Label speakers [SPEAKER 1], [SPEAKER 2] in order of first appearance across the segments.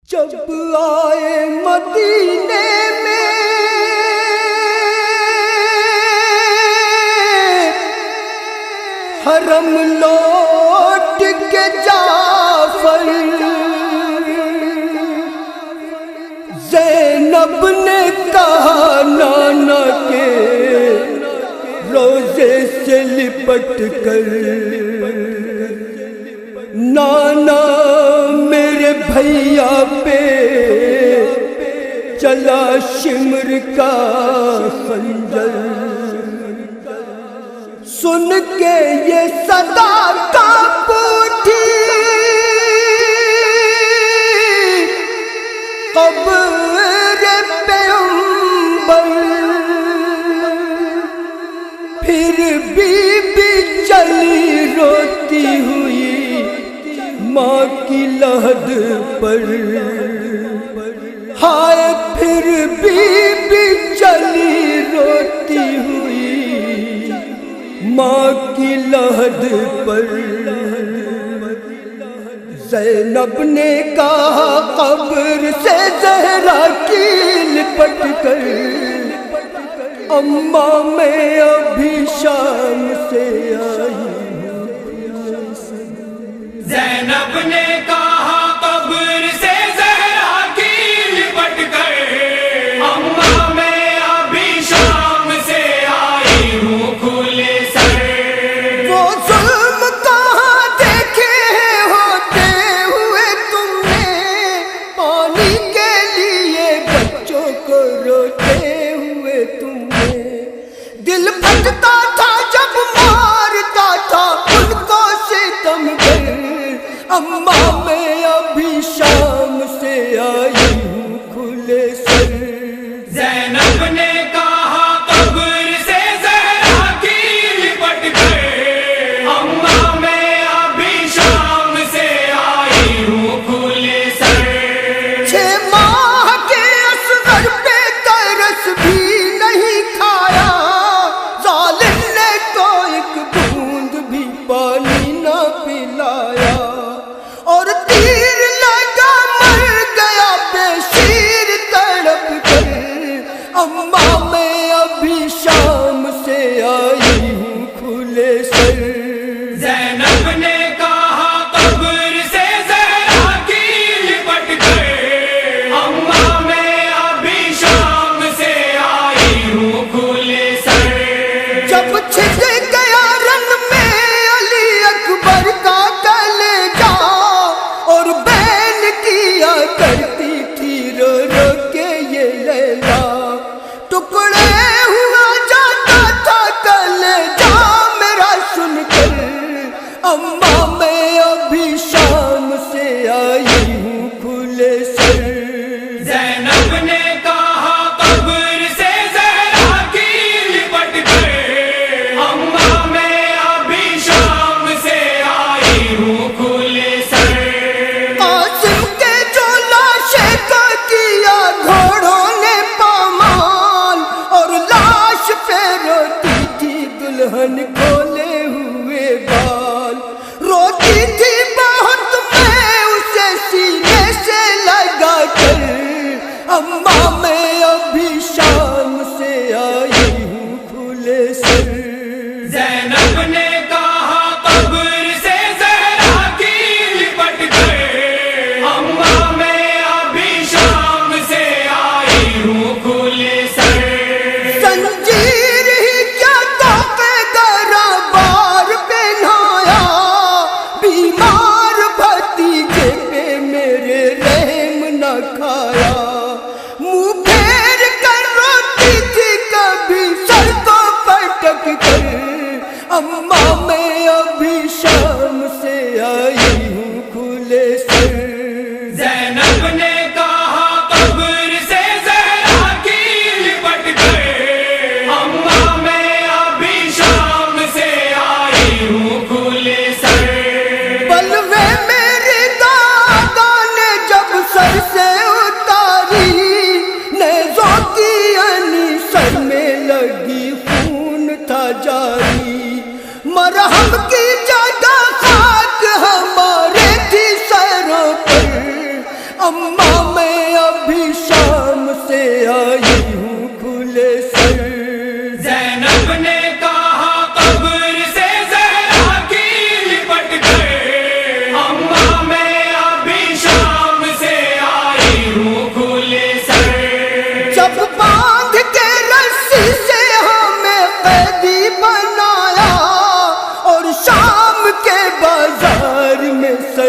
[SPEAKER 1] جب آئے مدینے میں حرم لوٹ کے جعفر، زینب نے کہا نانا کے روزے سے لپٹ کر، نانا میرے بھیا پہ چلا شمر کا خنجر، سن کے یہ صدا کانپ اٹھی قبر پیغمبر، پھر بی بی چلی روتی ہوئی ماں کی لحد پر، ہائے پھر بی بی چلی روتی ہوئی ماں کی لحد پر، زینب نے کہا قبر سے زہرا کی لپٹ کر، اماں میں ابھی شام سے آئی،
[SPEAKER 2] زینب نے کہا قبر سے زہرا کی لپٹ کر، اماں میں ابھی شام سے آئی ہوں کھلے سر،
[SPEAKER 1] وہ ظلم کہاں دیکھے ہیں ہوتے ہوئے تم نے، پانی کے لیے بچوں کو روتے ہوئے تم نے، دل پھٹتا تھا جب مارتا تھا ان کو ستم گر، اماں میں ابھی شام سے آئی ہوں کھلے سر،
[SPEAKER 2] زینب نے کہا قبر سے زہرا کی لپٹ کر، اماں میں ابھی شام سے آئی ہوں کھلے سر،
[SPEAKER 1] 6 ماہ کے اصغر پہ ترس بھی نہیں کھایا، ظالم نے تو ایک بوند بھی پانی نہ پلایا، اور تیر لگا مر گیا بے شیر تڑپ کر، اماں میں ابھی شام سے آئی ہوں کھلے سر،
[SPEAKER 2] زینب نے کہا قبر سے زہرا کی لپٹ کر، اماں میں ابھی شام سے آئی ہوں کھلے سر،
[SPEAKER 1] جب چھٹ گیا رن میں علی اکبر کا کلیجہ، اور بین کیا کرتی تھی رو رو کے یہ لیلا، ٹکڑے ہوا جاتا تھا کلیجہ میرا سن کر، اماں میں ابھی شام سے آئی ہوں کھلے سر،
[SPEAKER 2] زینب نے کہا قبر سے زہرا کی لپٹ کر، اماں میں ابھی شام سے آئی ہوں کھلے سر،
[SPEAKER 1] قاسم کے جو لاشیں کو کیا گھوڑوں نے پامال، اور لاش پہ روتی تھی دلہن کھولے ہوئے بال، روتی تھی بہت میں اسے سینے سے لگا کر، اماں میں ابھی شام سے آئی ہوں کھلے سر،
[SPEAKER 2] زینب نے کہا قبر سے زہرا کی لپٹ کر، اماں میں ابھی شام سے آئی ہوں کھلے سر،
[SPEAKER 1] زنجیر ہی کیا توقع گرا بار پہنایا، بیمار بھتیجے پہ میرے رحم نہ کھایا، منہ پھیر کر روتی تھی کبھی سر کو پٹک کر، اماں میں ابھی شام سے آئی ہوں کھلے سر،
[SPEAKER 2] زینب نے کہا قبر سے زہرا کی لپٹ کر، اماں میں ابھی شام سے آئی ہوں کھلے سر،
[SPEAKER 1] بلوے میری دادا نے جب سر سے اتاری، نیزوں کی انی سر میں لگی خون تھا جاری، مرہم کی جگہ خاک ہماری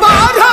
[SPEAKER 1] 12